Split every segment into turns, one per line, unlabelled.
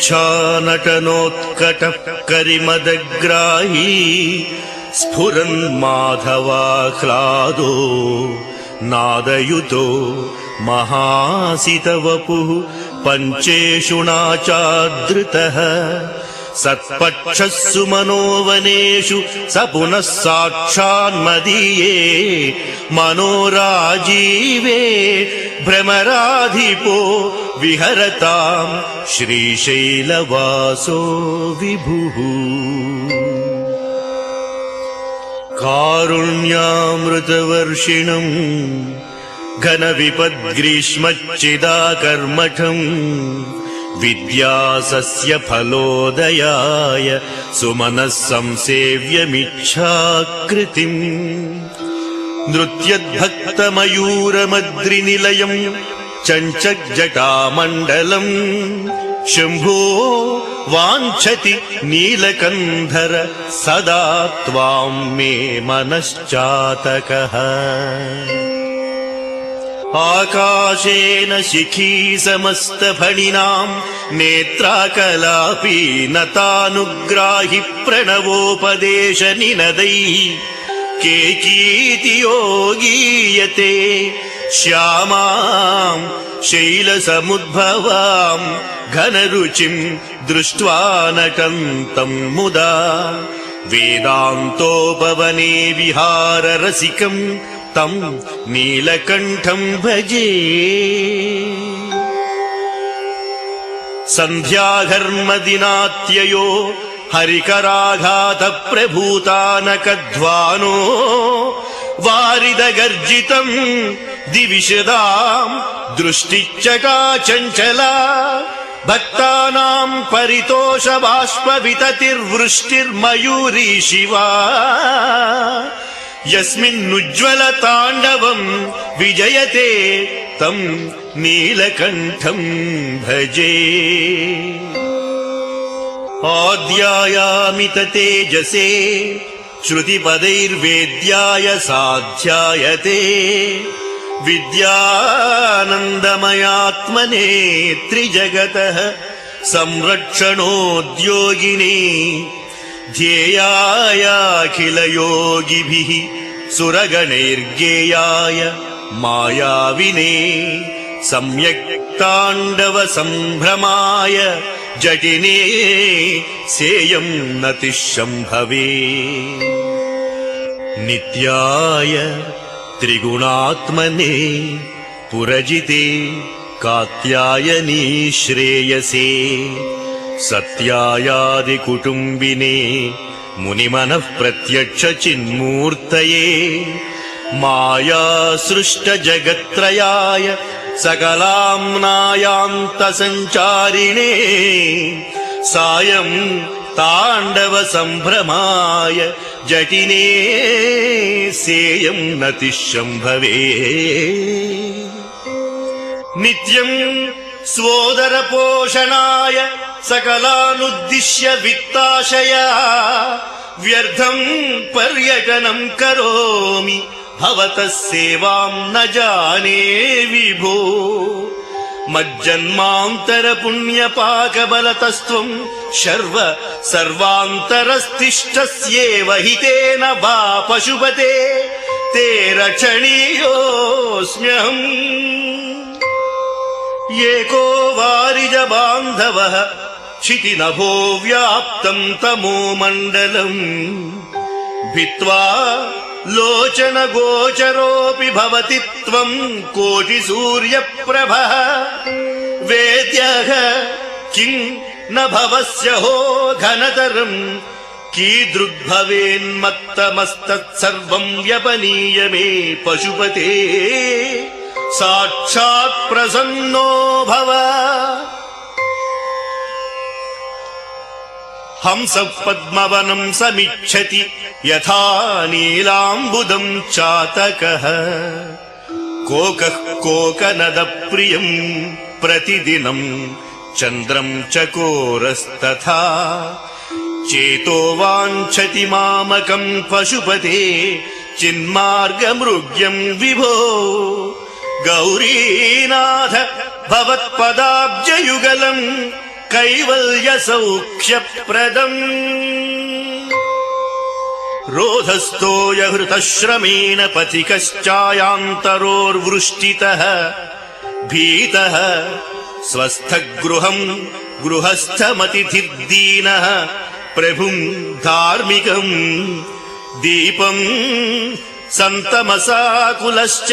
इच्छानटनोत्कटः करिमदग्राही स्फुरन् माधवाह्लादो नादयुतो महासितवपुः पञ्चेषुणाचादृतः सत्पक्षस्सु मनोवनेषु स पुनः साक्षान्मदीये मनोराजीवे भ्रमराधिपो विहरताम् श्रीशैलवासो विभुः। कारुण्यामृतवर्षिणम् घनविपद्ग्रीष्मच्चिदाकर्मठम् विद्यासस्य फलोदयाय सुमनः संसेव्यमिच्छाकृतिम् नृत्यद्भक्तमयूरमद्रिनिलयम् चञ्चज्जटामण्डलम् शम्भो वाञ्छति नीलकन्धर सदा त्वाम् मे मनश्चातकः। आकाशेन शिखी समस्तफणिनाम् नेत्राकलापी नतानुग्राहि प्रणवोपदेशनिनदैः केकीति योगीयते श्यामाम् शैलसमुद्भवाम् घनरुचिम् दृष्ट्वा नटन्तम् मुदा वेदान्तोपवने विहाररसिकम् तम् नीलकण्ठम् भजे। सन्ध्याघर्मदिनात्ययो हरिकराघातप्रभूतानकध्वानो वारिदगर्जितम् दिविशदाम् दृष्टिच्चका चञ्चला भक्तानाम् परितोषबाष्पविततिर्वृष्टिर्मयूरी शिवा यस्मिन्नुज्ज्वलताण्डवम् विजयते तम् नीलकण्ठम् भजे। आद्यायामित तेजसे श्रुतिपदैर्वेद्याय साध्यायते विद्यानन्दमयात्मने त्रिजगतः संरक्षणोद्योगिने ध्येयायाखिलयोगिभिः सुरगणैर्गेयाय मायाविने सम्यक् ताण्डव सम्भ्रमाय जटिने सेयम् नतिः शम्भवे। नित्याय त्रिगुणात्मने पुरजिते कात्यायनी श्रेयसे सत्यायादिकुटुम्बिने मुनिमनः प्रत्यक्ष चिन्मूर्तये मायासृष्टजगत्त्रयाय सकलाम्नायान्तसञ्चारिणे सायम् ताण्डव सम्भ्रमाय जटिने सेयम् नतिः शम्भवे। नित्यम् स्वोदरपोषणाय सकलानुद्दिश्य वित्ताशया व्यर्थम् पर्यटनम् करोमि भवतः सेवाम् न जाने विभो। मज्जन्मान्तरपुण्यपाकबलतस्त्वम् सर्वान्तरस्तिष्ठस्येव हितेन वा पशुपते ते रक्षणीयोऽस्म्यहम्। एको वारिजबान्धवः क्षितिनभो व्याप्तम् तमो मण्डलम् भित्त्वा लोचनगोचरोऽपि भवति त्वम् कोटिसूर्यप्रभः। वेद्यः किम् न भवस्य हो घनतरम् कीदृग्भवेन्मत्तमस्तत्सर्वम् व्यपनीय मे पशुपते साक्षात् प्रसन्नो भव। हंसः पद्मवनम् समिच्छति यथा नीलाम्बुदम् चातकः कोकः कोकनदप्रियम् प्रतिदिनम् चन्द्रम् चकोरस्तथा चेतो वाञ्छति मामकम् पशुपते चिन्मार्गमृग्यम् विभो। गौरीनाथ भवत्पदाब्जयुगलम् కైవల్య సౌఖ్యప్రదం రోధస్థోయ హృతశ్రమేణ పథికశ్చాయాంతరోర్వృష్టితః భీతః స్वस्थగృహం గృహస్థమతిథిర్దీనః ప్రభుం ధార్మికం దీపం సంతమసాకులశ్చ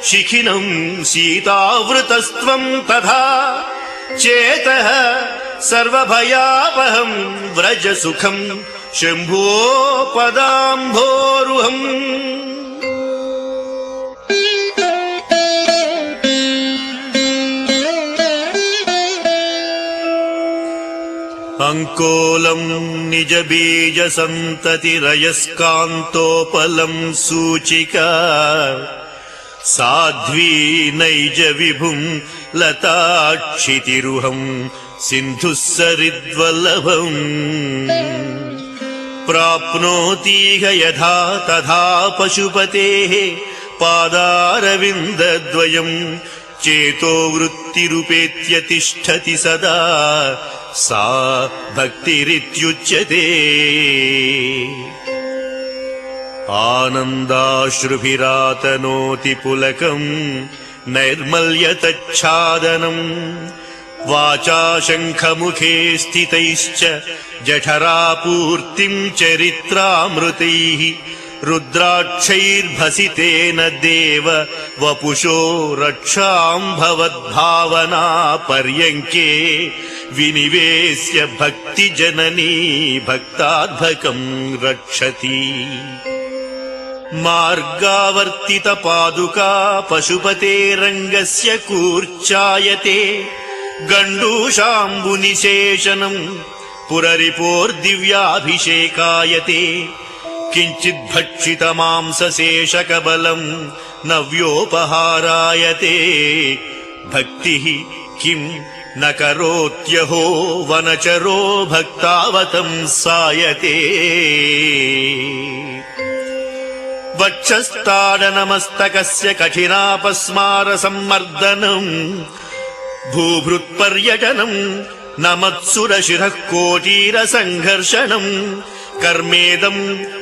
శిఖినం శీతావృతస్త్వం తథా చేతః సర్వభయాపహం వ్రజ సుఖం శంభో పదాంభోరుహం. అంకోలం నిజ బీజ సంతతిరయస్కాంతోపలం సూచికా సాధ్వీ నైజ విభుం లతాక్షితిరుహం సింధుః సరిద్వల్లభం ప్రాప్నోతీహ యథా తథా పశుపతేః పాదారవిందద్వయం చేతో వృత్తిరుపేత్య తిష్ఠతి సదా సా భక్తిరిత్యుచ్యతే. ఆనందాశ్రుభిరాతనోతి పులకం నైర్మల్యతచ్ఛాదనం వాచా శంఖముఖే స్థితైశ్చ జఠరాపూర్తిం చరిత్రామృతైః రుద్రాక్షైర్భసితేన దేవ వపుషో రక్షాం భవద్భావనా పర్యంకే వినివేశ్య భక్తి జననీ భక్తాద్భకం రక్షతి. మార్గావర్తిత పాదుకా పశుపతేరంగస్య కూర్చాయతే గండూషాంబునిశేషనం పురరిపోర్దివ్యాభిషేకాయతే కించిద్భక్షిత మాంసశేషకబలం నవ్యోపహారాయతే భక్తిః కిం న కరోత్యహో వనచరో భక్తావతంసాయతే. వక్షస్థాడనమస్తకస్య కఠినాపస్మార సమ్మర్దనం భూభృత్పర్యటనం నమత్సురశిరః కోటీర సంఘర్షణం కర్మేదం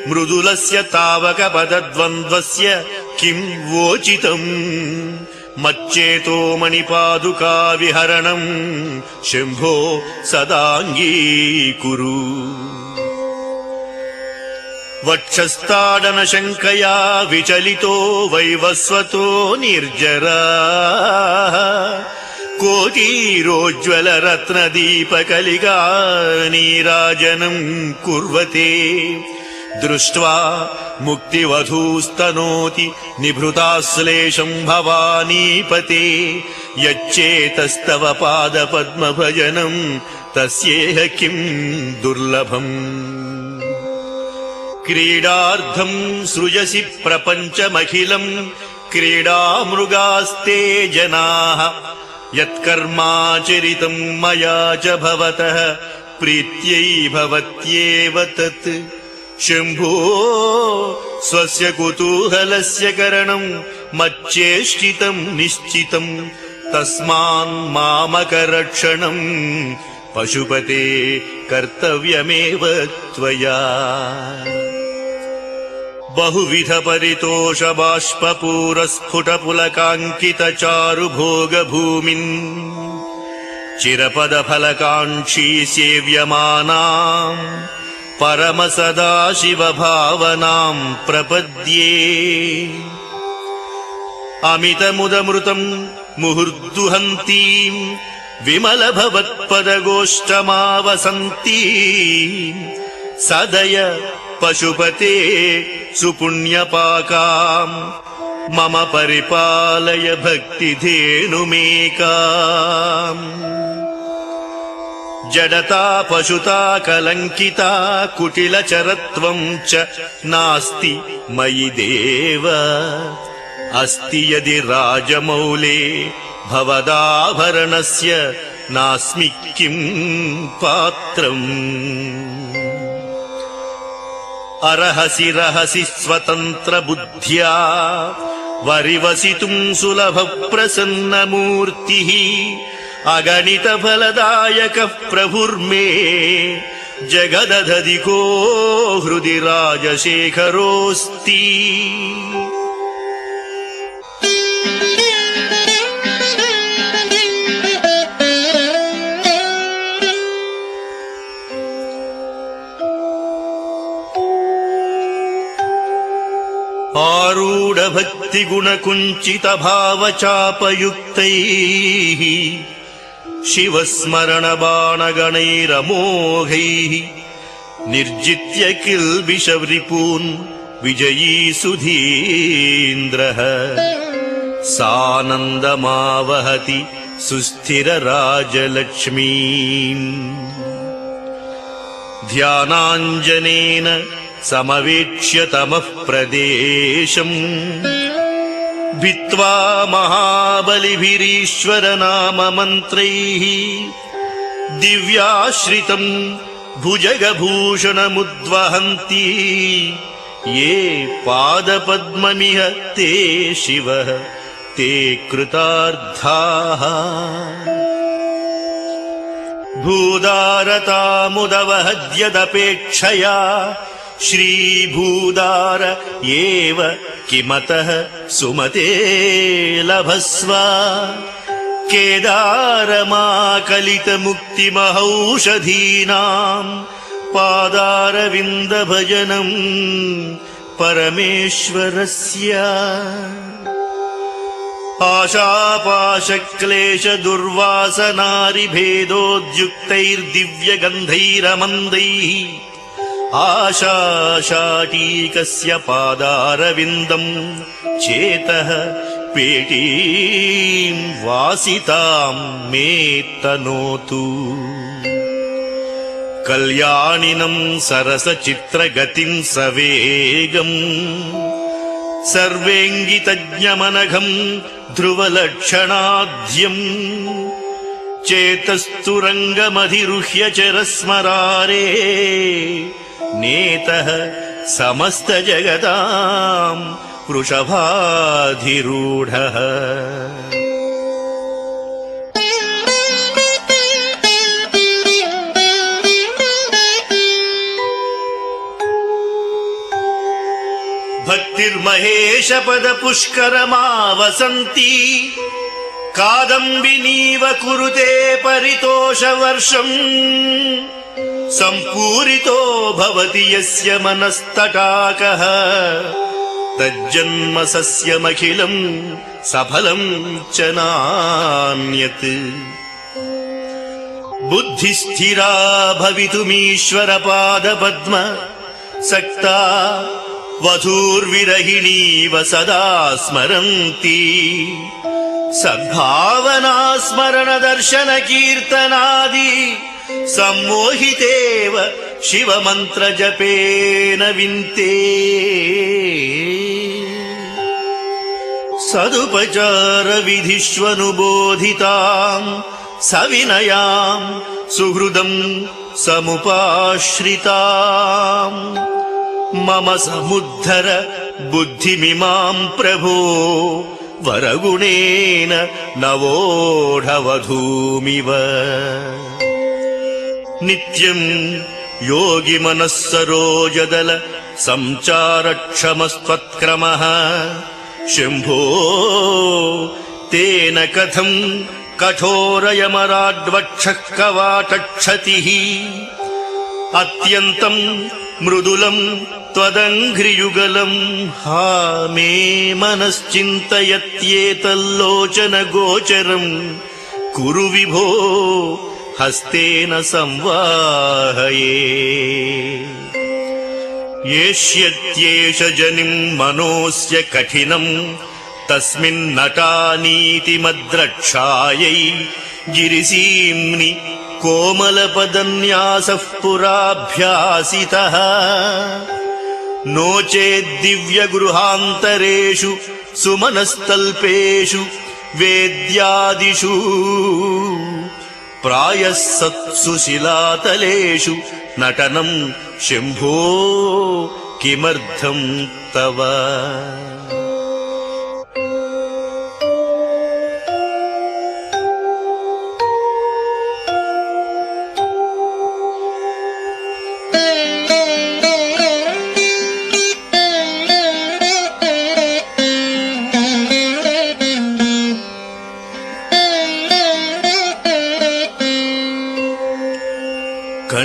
మృదులస్య తావక పదద్వంద్వస్య కిం వోచితం మచ్చేతో మణిపాదుకా విహరణం శంభో సదాంగీకురు. వక్షస్థాడన శంకయా విచలితో వైవస్వతో నిర్జరా కోటీరోజ్వల రత్నదీపకలిగా నీరాజనం కుర్వతే దృష్ట్వా ముక్తివధూస్తనోతి నిభృతాశ్లేషం భవానీపతే యచ్చేతస్తవ పాదపద్మభజనం తస్యేహ కిం దుర్లభం. క్రీడార్థం సృజసి ప్రపంచమఖిలం క్రీడామృగాస్తే జనాః యత్కర్మాచరితం మయా చ భవతః ప్రీత్యై భవత్యేవ తత్. శంభో స్వస్య కుతూహలస్య కరణం మచ్చేష్టితం నిశ్చితం తస్మాన్ మామకరక్షణం పశుపతే కర్తవ్యమేవ త్వయా. బహువిధ పరితోష బాష్పూర స్ఫుట పులకాంకిత చారు భోగ భూమిన్ చిరపద ఫలకాంక్షీ సేవ్యమానాం పరమ సదాశివ భావనాం ప్రపద్యే. అమితముదమృతం ముహుర్దుహంతీం విమల భవత్పదగోష్టమావసంతీం సదయ పశుపతే సుపుణ్యపాకాం మమ పరిపాలయ భక్తిధేనుమేకాం. జడతా పశుతా కలంకితా కుటిలచరత్వం చ నాస్తి మయి దేవ అస్తి యది రాజమౌళే భవదాభరణస్య నాస్మి కిం పాత్రం. అర్హసి రహసి స్వతంత్ర బుద్ధ్యా వరివసితుం సులభ ప్రసన్నమూర్తి अगणित फलदायकः प्रभुर्मे जगदधिको हृदि राजशेखरोऽस्ति। आरूढ भक्ति गुण कुञ्चित भाव चापयुक्तैः शिवस्मरण बाणगणैरमोघैः निर्जित्य किल्बिषवृपून् विजयी सुधीन्द्रः सानन्दमावहति सुस्थिर राजलक्ष्मीम्। ध्यानाञ्जनेन समवेक्ष्य तमः प्रदेशम् भित्त्वा महाबलिभिरीश्वर नाम मन्त्रैः दिव्याश्रितम् भुजगभूषणमुद्वहन्ति ये पादपद्ममिह ते शिवः ते कृतार्थाः। भूदारतामुदवहद्यदपेक्षया श्रीभूदार एव किमतः सुमते लभस्व। केदारमाकलितमुक्तिमहौषधीनाम् पादारविन्दभजनम् परमेश्वरस्य। आशापाशक्लेश दुर्वासनारिभेदोद्युक्तैर्दिव्यगन्धैरमन्दैः आशाशाटीकस्य पादारविन्दम् चेतः पेटीं वासितां मे तनोतु। कल्याणिनं सरसचित्रगतिं सवेगम् सर्वेङ्गितज्ञमनघं ध्रुवलक्षणाद्यम् चेतस्तुरङ्गमधिरुह्य चरस्मरारे नेतः समस्तजगतां वृषभाधिरूढः। भक्तिर्महेश पद पुष्करमावसन्ति कादम्बिनीव कुरुते परितोषवर्षम्। सम्पूरितो भवति यस्य मनस्तटाकः तज्जन्म सस्यमखिलम् सफलम् च नान्यत्। बुद्धिस्थिरा भवितुमीश्वर पादपद्म सक्ता वधूर्विरहिणीव सदा स्मरन्ति। सद्भावना स्मरण दर्शन कीर्तनादि सम्मोहितेव शिवमन्त्र जपेन विन्ते। सदुपचार विधिष्वनुबोधिताम् सविनयाम् सुहृदम् समुपाश्रिताम् मम समुद्धर बुद्धिमिमां प्रभो वरगुणेन नवोढवधूमिव। नित्यं योगी मनस्सरोजदल संचारक्षमस्त्वत्क्रमः शम्भो तेन कथं कठोरयमराड्वक्षः कवाटक्षतिः। अत्यन्तं मृदुलं त्वदङ्घ्रियुगलम् हा मे मनश्चिन्तयत्येतल्लोचनगोचरम् कुरु विभो हस्तेन संवाहये। येष्यत्येष जनिम् मनोऽस्य कठिनम् तस्मिन्नटानीतिमद्रक्षायै गिरिसीम्नि कोमलपदन्यासः पुराभ्यासितः। नो चेद्दिव्यगृहान्तरेषु सुमनस्तल्पेषु वेद्यादिषु प्रायः सत्सु शिलातलेषु नटनं शम्भो किमर्थं तव।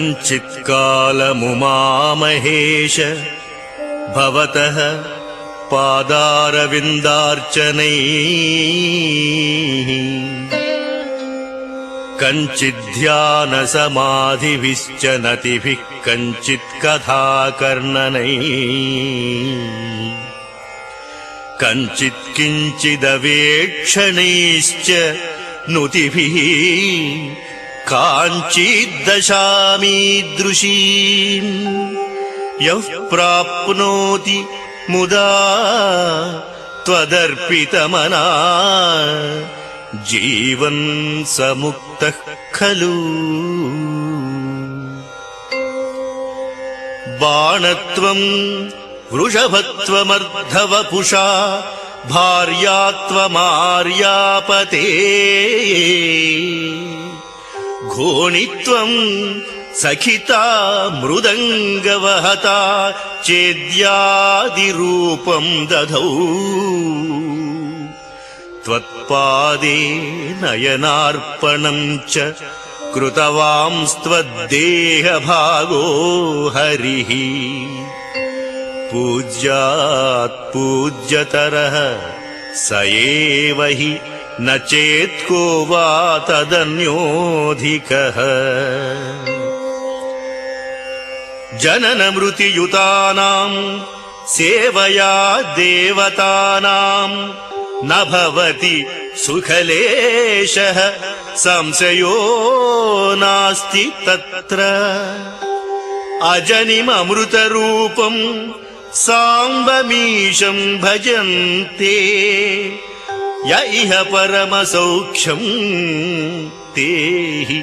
कञ्चित्कालमुमामहेश भवतः पादारविन्दार्चनैः कञ्चिद्ध्यानसमाधिभिश्च नतिभिः कञ्चित्कथाकर्णनैः कञ्चित्किञ्चिदवेक्षणैश्च नुतिभिः काञ्चिद्दशामीदृशीम् यः प्राप्नोति मुदा त्वदर्पितमना जीवन् स मुक्तः खलु। बाणत्वं वृषभत्वमर्धवपुषा भार्यात्वमार्यापते घोणित्वं सखिता मृदङ्गवहता चेद्यादिरूपं दधौ त्वत्पादे नयनार्पणं च कृतवांस्त्वद्देहभागो हरिः पूज्यात् पूज्यतरः स एव हि न चेत्को वा तदन्योऽधिकः। जननमृतियुतानां सेवया देवतानां न भवति सुखलेशः संशयो नास्ति तत्र। अजनिममृतरूपं साम्बमीशं भजन्ते य इह परमसौख्यं ते हि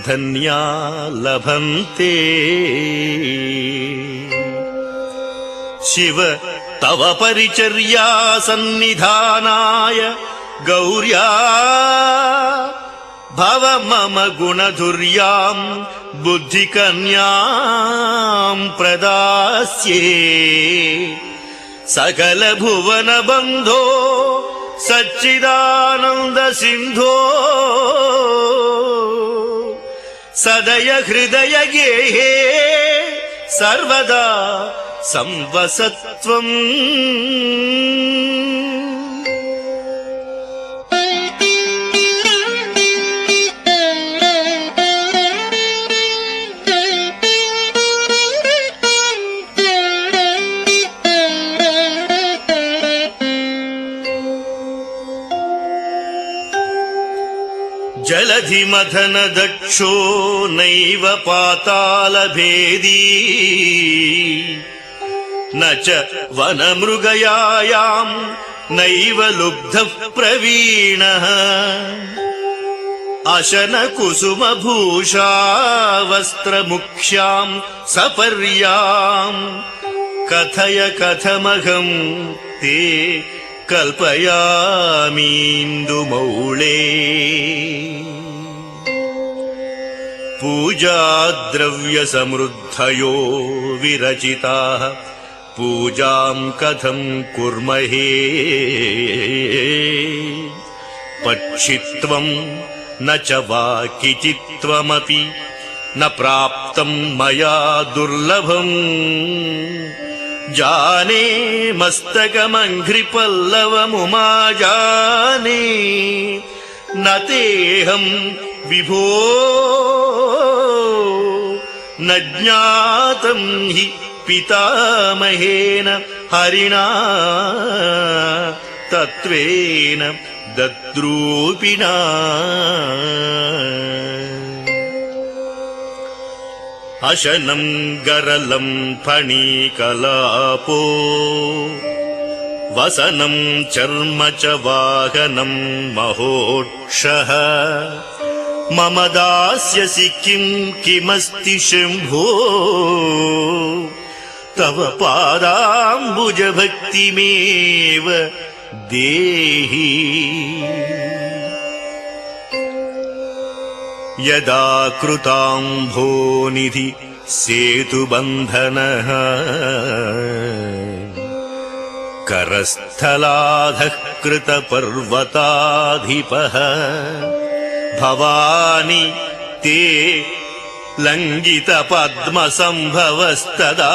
धन्या लभन्ते। शिव तव परिचर्या सन्निधानाय गौर्या भव मम गुणधुर्यां बुद्धिकन्यां प्रदास्ये। सकलभुवनबन्धो सच्चिदानन्द सिन्धो सदय हृदय गेहे सर्वदा संवसत्वम्। जलधिमथन दक्षो नैव पातालभेदी न च वनमृगयायां नैव लुब्धः प्रवीणः। अशनकुसुमभूषा वस्त्रमुख्यां सपर्यां कथय कथमहं ते कल्पयामीन्दुमौळे। पूजाद्रव्यसमृद्धयो विरचिताः पूजां कथं कुर्महे। पक्षित्वं न च वा किचित्वमपि न प्राप्तं मया दुर्लभम्। जाने मस्तकमङ्घ्रिपल्लवमुमा जाने न तेऽहं विभो न ज्ञातं हि पितामहेन हरिणा तत्त्वेन दद्रूपिणा। अशनं गरलं फणीकलापो वसनं चर्म च वाहनं महोक्षः। मम दास्यसि किं किमस्ति शम्भो तव पादाम्बुजभक्तिमेव देहि। यदा कृताम्भोनिधि सेतुबन्धनः करस्थलाधः कृतपर्वताधिपः। भवानि ते लङ्घित पद्मसम्भवस्तदा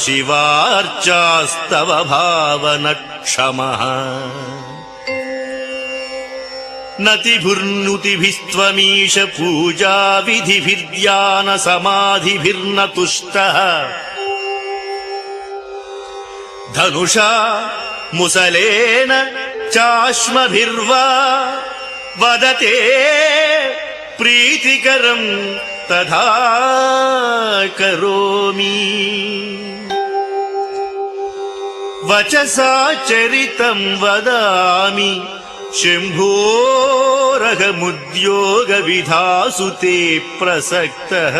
शिवार्चास्तव भावनक्षमः नतिभिर्नुतिभिस्त्वमीश पूजाविधिभिर्ध्यान समाधिभिर्न तुष्टः धनुषा मुसलेन चाश्मभिर्वा वदते प्रीतिकरं तथा करोमि वचसा चरितं वदामि शम्भोरहमुद्योगविधासु ते प्रसक्तः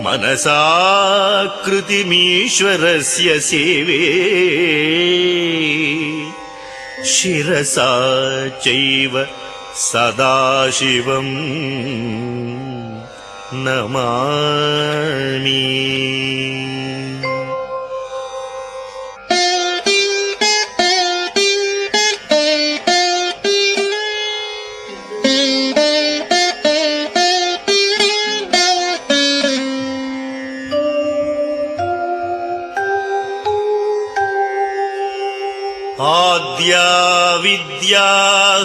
मनसाकृतिमीश्वरस्य सेवे शिरसा चैव सदाशिवं नमामि। आद्या विद्या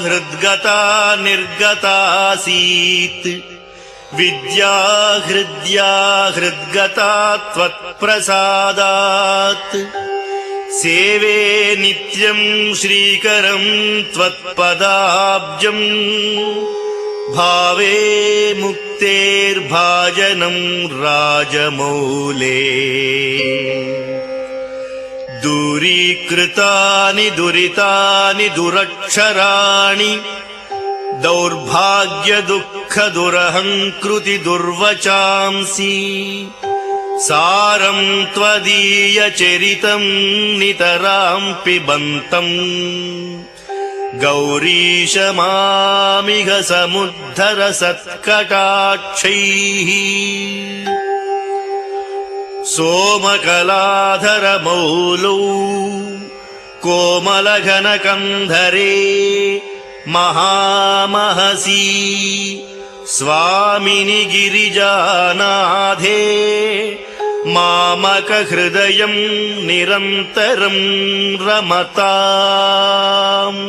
हृद्गता निर्गतासीत् विद्या हृद्या हृद्गता त्वत्प्रसादात् सेवे नित्यं श्रीकरं त्वत्पदाब्जं भावे मुक्तेर्भाजनं राजमौले दूरीकृतानि दुरितानि दुरक्षराणि दौर्भाग्यदुःखदुरहङ्कृति दुर्वचांसि सारं त्वदीयचरितं नितरां पिबन्तम् गौरीश मामिह समुद्धर सत्कटाक्षैः सोमकलाधर मौलौ कोमलघनकन्धरे महामहसी स्वामिनि गिरिजानाथे मामकहृदयं निरन्तरं रमताम्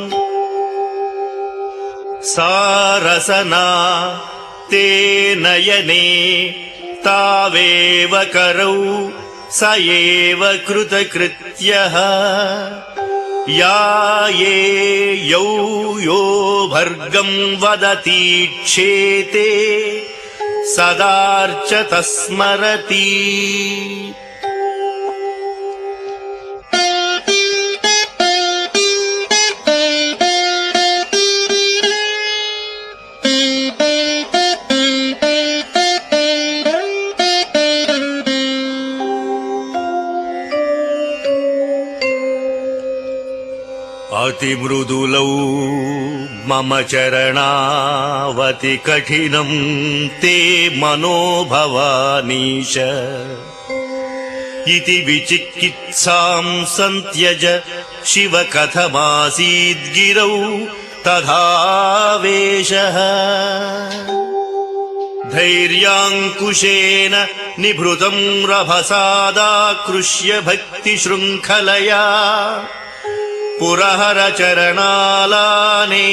सारसना ते नयने तावेव करौ स एव कृतकृत्यः या ये यौ यो भर्गं वदतीक्षेते सदार्चतः स्मरति अतिमृदुलौ मम चरणावति कठिनं ते मनोभवानीश इति विचिकित्सां सन्त्यज शिव कथमासीद्गिरौ तथावेशः धैर्याङ्कुशेन निभृतं रभसादाकृष्य भक्तिशृङ्खलया पुरहर चरणालाने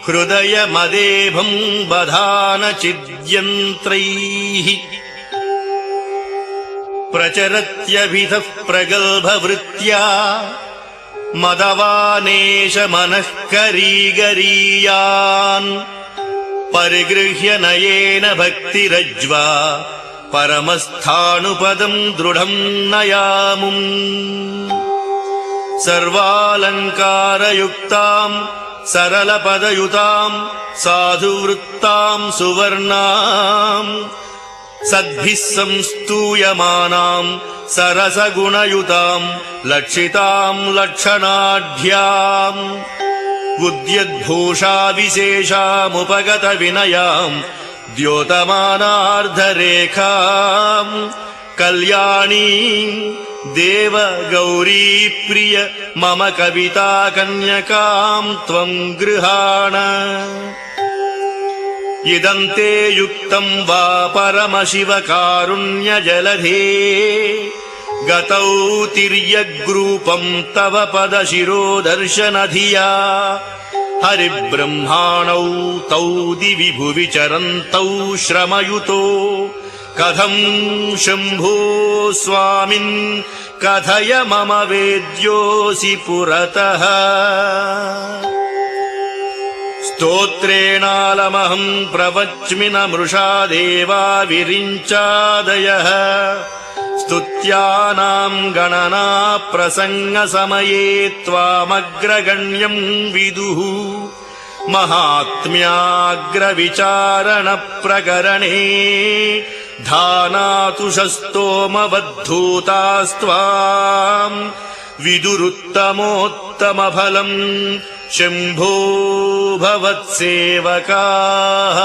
हृदयमदेभं बधान चिद्यन्त्रैः प्रचरत्यभितः प्रगल्भवृत्त्या मदवानेश मनः करीगरीयान् परिगृह्य नयेन भक्तिरज्वा परमस्थाणुपदं दृढं नयामुम् सर्वालङ्कारयुक्तां सरलपदयुतां साधुवृत्तां सुवर्णां सद्भिः संस्तूयमानां सरसगुणयुतां लक्षितां लक्षणाढ्याम् उद्यद्भूषाविशेषामुपगतविनयां द्योतमानार्धरेखां कल्याणीं देव गौरी प्रिय मम कविता कन्यकां त्वं गृहाण इदन्ते युक्तम् वा परमशिवकारुण्यजलधे गतौ तिर्यग्रूपम् तव पदशिरोदर्शनधिया हरिब्रह्माणौ तौ दिवि भुवि चरन्तौ श्रमयुतो कथम् शम्भो स्वामिन् कथय मम वेद्योऽसि पुरतः स्तोत्रेणालमहम् प्रवच्मि न मृषा देवा विरिञ्चादयः स्तुत्यानाम् गणना प्रसङ्गसमये त्वामग्रगण्यम् विदुः महात्म्याग्रविचारणप्रकरणे धानातुषस्तोमवद्धूतास्त्वाम् विदुरुत्तमोत्तमफलम् शम्भो भवत्सेवकाः।